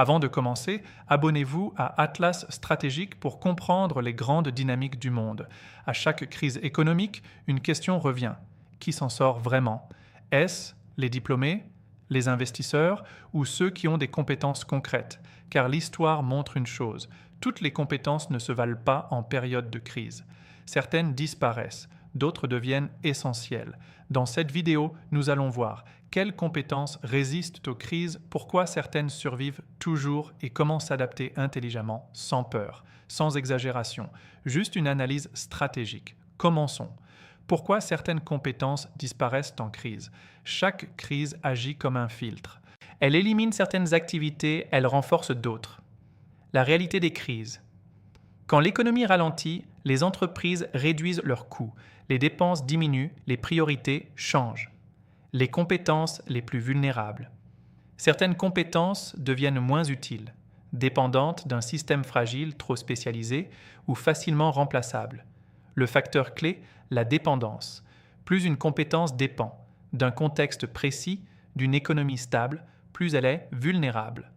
Avant de commencer, abonnez-vous à Atlas Stratégique pour comprendre les grandes dynamiques du monde. À chaque crise économique, une question revient. Qui s'en sort vraiment? Est-ce les diplômés, les investisseurs ou ceux qui ont des compétences concrètes? Car l'histoire montre une chose, toutes les compétences ne se valent pas en période de crise. Certaines disparaissent, d'autres deviennent essentielles. Dans cette vidéo, nous allons voir quelles compétences résistent aux crises, pourquoi certaines survivent toujours et comment s'adapter intelligemment, sans peur, sans exagération, juste une analyse stratégique. Commençons. Pourquoi certaines compétences disparaissent en crise? Chaque crise agit comme un filtre. Elle élimine certaines activités, elle renforce d'autres. La réalité des crises. Quand l'économie ralentit, les entreprises réduisent leurs coûts, les dépenses diminuent, les priorités changent. Les compétences les plus vulnérables. Certaines compétences deviennent moins utiles, dépendantes d'un système fragile trop spécialisé ou facilement remplaçable. Le facteur clé, la dépendance. Plus une compétence dépend d'un contexte précis, d'une économie stable, plus elle est vulnérable.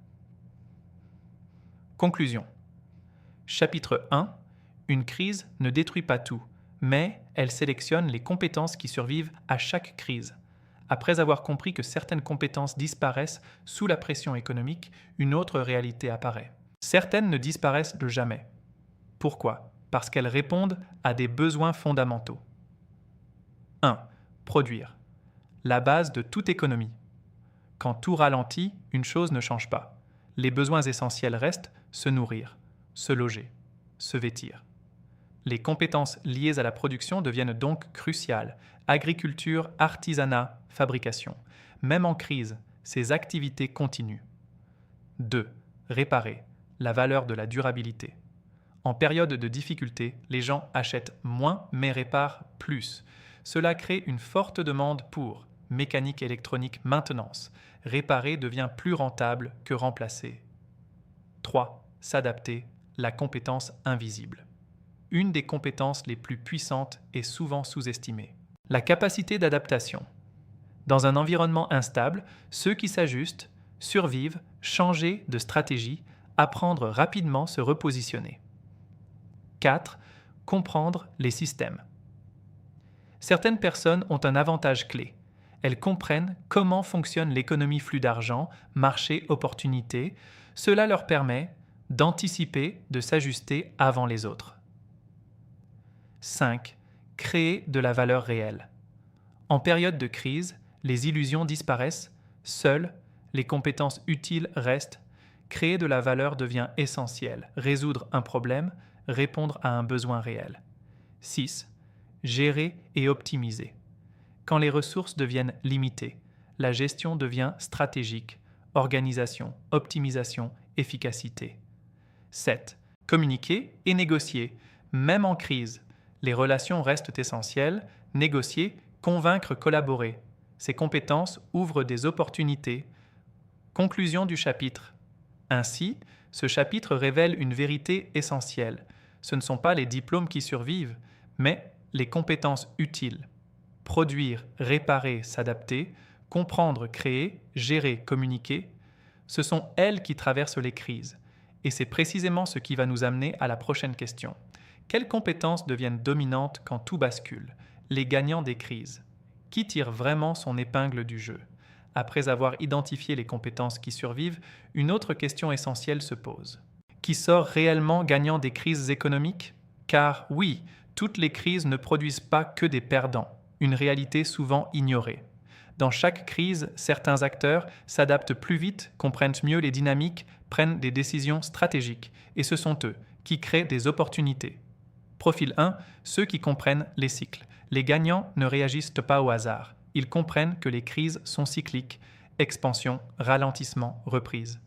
Conclusion. Chapitre 1. Une crise ne détruit pas tout, mais elle sélectionne les compétences qui survivent à chaque crise. Après avoir compris que certaines compétences disparaissent sous la pression économique, une autre réalité apparaît. Certaines ne disparaissent de jamais. Pourquoi? Parce qu'elles répondent à des besoins fondamentaux. 1. Produire. La base de toute économie. Quand tout ralentit, une chose ne change pas. Les besoins essentiels restent se nourrir, se loger, se vêtir. Les compétences liées à la production deviennent donc cruciales. Agriculture, artisanat, fabrication. Même en crise, ces activités continuent. 2. Réparer. La valeur de la durabilité. En période de difficulté, les gens achètent moins mais réparent plus. Cela crée une forte demande pour mécanique électronique maintenance. Réparer devient plus rentable que remplacer. 3. S'adapter. La compétence invisible. Une des compétences les plus puissantes est souvent sous-estimée. La capacité d'adaptation. Dans un environnement instable, ceux qui s'ajustent, survivent, changer de stratégie, apprendre rapidement se repositionner. 4. Comprendre les systèmes. Certaines personnes ont un avantage clé. Elles comprennent comment fonctionne l'économie flux d'argent, marché, opportunité. Cela leur permet d'anticiper, de s'ajuster avant les autres. 5. Créer de la valeur réelle. En période de crise, les illusions disparaissent, seules les compétences utiles restent. Créer de la valeur devient essentiel. Résoudre un problème, répondre à un besoin réel. 6. Gérer et optimiser. Quand les ressources deviennent limitées, la gestion devient stratégique. Organisation, optimisation, efficacité. 7. Communiquer et négocier. Même en crise, les relations restent essentielles. Négocier, convaincre, collaborer. Ces compétences ouvrent des opportunités. Conclusion du chapitre. Ainsi, ce chapitre révèle une vérité essentielle. Ce ne sont pas les diplômes qui survivent, mais les compétences utiles. Produire, réparer, s'adapter, comprendre, créer, gérer, communiquer, ce sont elles qui traversent les crises. Et c'est précisément ce qui va nous amener à la prochaine question. Quelles compétences deviennent dominantes quand tout bascule? Les gagnants des crises. Qui tire vraiment son épingle du jeu? Après avoir identifié les compétences qui survivent, une autre question essentielle se pose. Qui sort réellement gagnant des crises économiques? Car oui, toutes les crises ne produisent pas que des perdants, une réalité souvent ignorée. Dans chaque crise, certains acteurs s'adaptent plus vite, comprennent mieux les dynamiques, prennent des décisions stratégiques, et ce sont eux qui créent des opportunités. Profil 1, ceux qui comprennent les cycles. Les gagnants ne réagissent pas au hasard. Ils comprennent que les crises sont cycliques, expansion, ralentissement, reprise.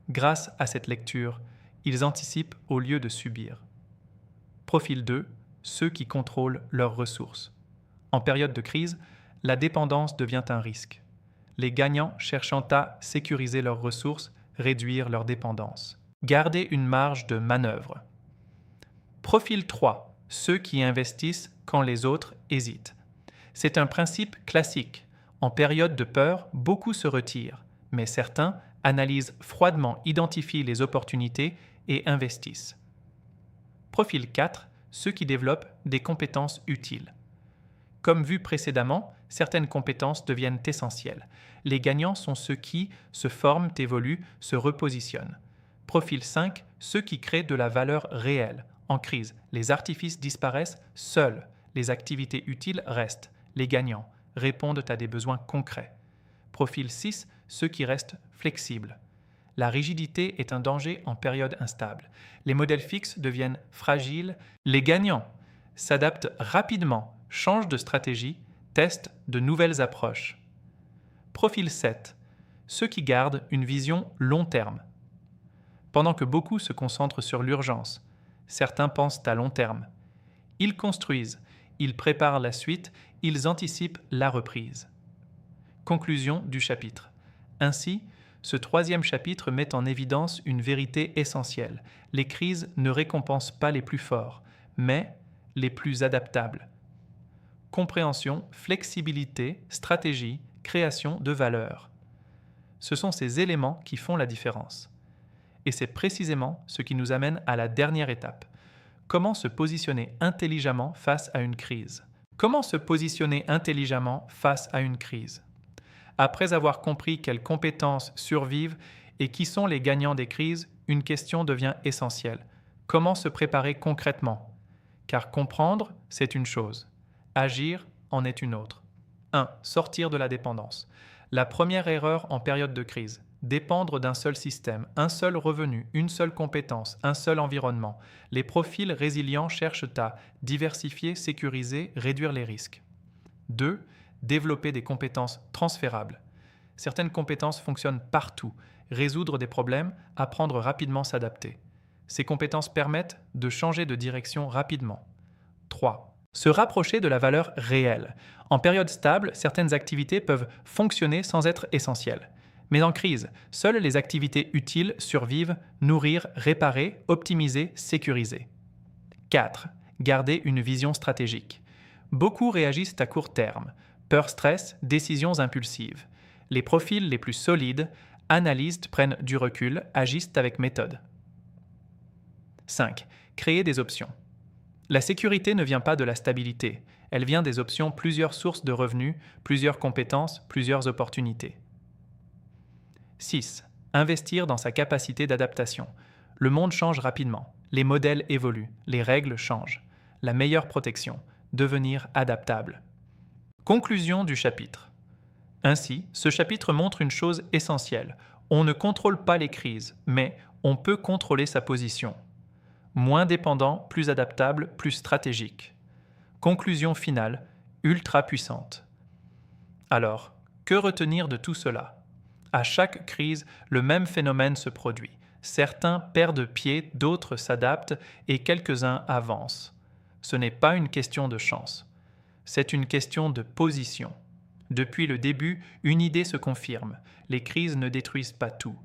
Grâce à cette lecture, ils anticipent au lieu de subir. Profil 2, ceux qui contrôlent leurs ressources. En période de crise, la dépendance devient un risque. Les gagnants cherchant à sécuriser leurs ressources, réduire leur dépendance. Garder une marge de manœuvre. Profil 3, ceux qui investissent quand les autres hésitent. C'est un principe classique. En période de peur, beaucoup se retirent, mais certains analysent froidement, identifient les opportunités et investissent. Profil 4, ceux qui développent des compétences utiles. Comme vu précédemment, certaines compétences deviennent essentielles. Les gagnants sont ceux qui se forment, évoluent, se repositionnent. Profil 5, ceux qui créent de la valeur réelle. En crise, les artifices disparaissent, seules les activités utiles restent. Les gagnants répondent à des besoins concrets. Profil 6, ceux qui restent flexibles. La rigidité est un danger en période instable. Les modèles fixes deviennent fragiles. Les gagnants s'adaptent rapidement, changent de stratégie, testent de nouvelles approches. Profil 7, ceux qui gardent une vision long terme. Pendant que beaucoup se concentrent sur l'urgence, certains pensent à long terme. Ils construisent, ils préparent la suite, ils anticipent la reprise. Conclusion du chapitre. Ainsi, ce troisième chapitre met en évidence une vérité essentielle. Les crises ne récompensent pas les plus forts, mais les plus adaptables. Compréhension, flexibilité, stratégie, création de valeur. Ce sont ces éléments qui font la différence. Et c'est précisément ce qui nous amène à la dernière étape. Comment se positionner intelligemment face à une crise? Comment se positionner intelligemment face à une crise? Après avoir compris quelles compétences survivent et qui sont les gagnants des crises, une question devient essentielle. Comment se préparer concrètement? Car comprendre, c'est une chose. Agir en est une autre. 1. Sortir de la dépendance. La première erreur en période de crise. Dépendre d'un seul système, un seul revenu, une seule compétence, un seul environnement. Les profils résilients cherchent à diversifier, sécuriser, réduire les risques. 2. Développer des compétences transférables. Certaines compétences fonctionnent partout. Résoudre des problèmes, apprendre rapidement s'adapter. Ces compétences permettent de changer de direction rapidement. 3. Se rapprocher de la valeur réelle. En période stable, certaines activités peuvent fonctionner sans être essentielles. Mais en crise, seules les activités utiles survivent, nourrir, réparer, optimiser, sécuriser. 4. Garder une vision stratégique. Beaucoup réagissent à court terme. Peur, stress, décisions impulsives. Les profils les plus solides, analysent, prennent du recul, agissent avec méthode. 5. Créer des options. La sécurité ne vient pas de la stabilité. Elle vient des options, plusieurs sources de revenus, plusieurs compétences, plusieurs opportunités. 6. Investir dans sa capacité d'adaptation. Le monde change rapidement. Les modèles évoluent. Les règles changent. La meilleure protection. Devenir adaptable. Conclusion du chapitre. Ainsi, ce chapitre montre une chose essentielle. On ne contrôle pas les crises, mais on peut contrôler sa position. Moins dépendant, plus adaptable, plus stratégique. Conclusion finale, ultra puissante. Alors, que retenir de tout cela? À chaque crise, le même phénomène se produit. Certains perdent pied, d'autres s'adaptent et quelques-uns avancent. Ce n'est pas une question de chance. C'est une question de position. Depuis le début, une idée se confirme. Les crises ne détruisent pas tout.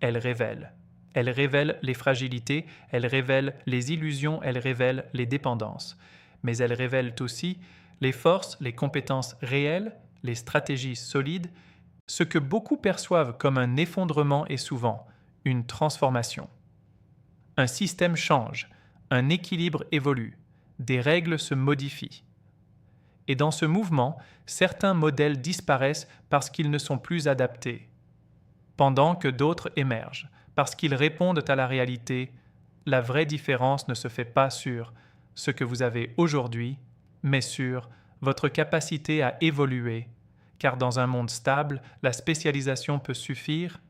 Elles révèlent. Elles révèlent les fragilités, elles révèlent les illusions, elles révèlent les dépendances. Mais elles révèlent aussi les forces, les compétences réelles, les stratégies solides. Ce que beaucoup perçoivent comme un effondrement est souvent une transformation. Un système change, un équilibre évolue, des règles se modifient. Et dans ce mouvement, certains modèles disparaissent parce qu'ils ne sont plus adaptés, pendant que d'autres émergent, parce qu'ils répondent à la réalité. La vraie différence ne se fait pas sur ce que vous avez aujourd'hui, mais sur votre capacité à évoluer, car dans un monde stable, la spécialisation peut suffire,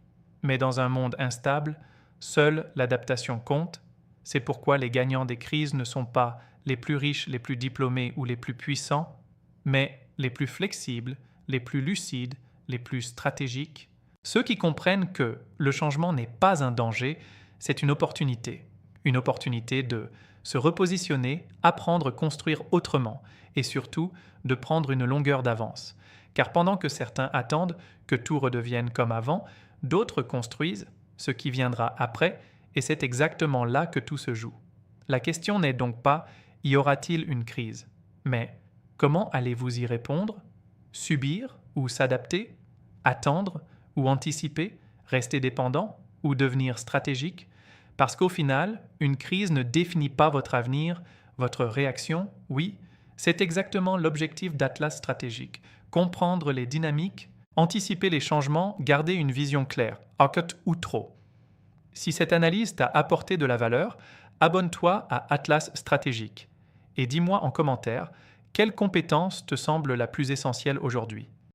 mais dans un monde instable, seule l'adaptation compte. C'est pourquoi les gagnants des crises ne sont pas les plus riches, les plus diplômés ou les plus puissants, mais les plus flexibles, les plus lucides, les plus stratégiques. Ceux qui comprennent que le changement n'est pas un danger, c'est une opportunité de se repositionner, apprendre, construire autrement, et surtout de prendre une longueur d'avance. Car pendant que certains attendent que tout redevienne comme avant, d'autres construisent ce qui viendra après, et c'est exactement là que tout se joue. La question n'est donc pas « y aura-t-il une crise ?», mais « comment allez-vous y répondre ? Subir ou s'adapter ? Attendre ou anticiper ? Rester dépendant ou devenir stratégique? Parce qu'au final, une crise ne définit pas votre avenir, votre réaction, oui, c'est exactement l'objectif d'Atlas stratégique. Comprendre les dynamiques, anticiper les changements, garder une vision claire, Hackett ou trop. Si cette analyse t'a apporté de la valeur, abonne-toi à Atlas stratégique et dis-moi en commentaire quelle compétence te semble la plus essentielle aujourd'hui.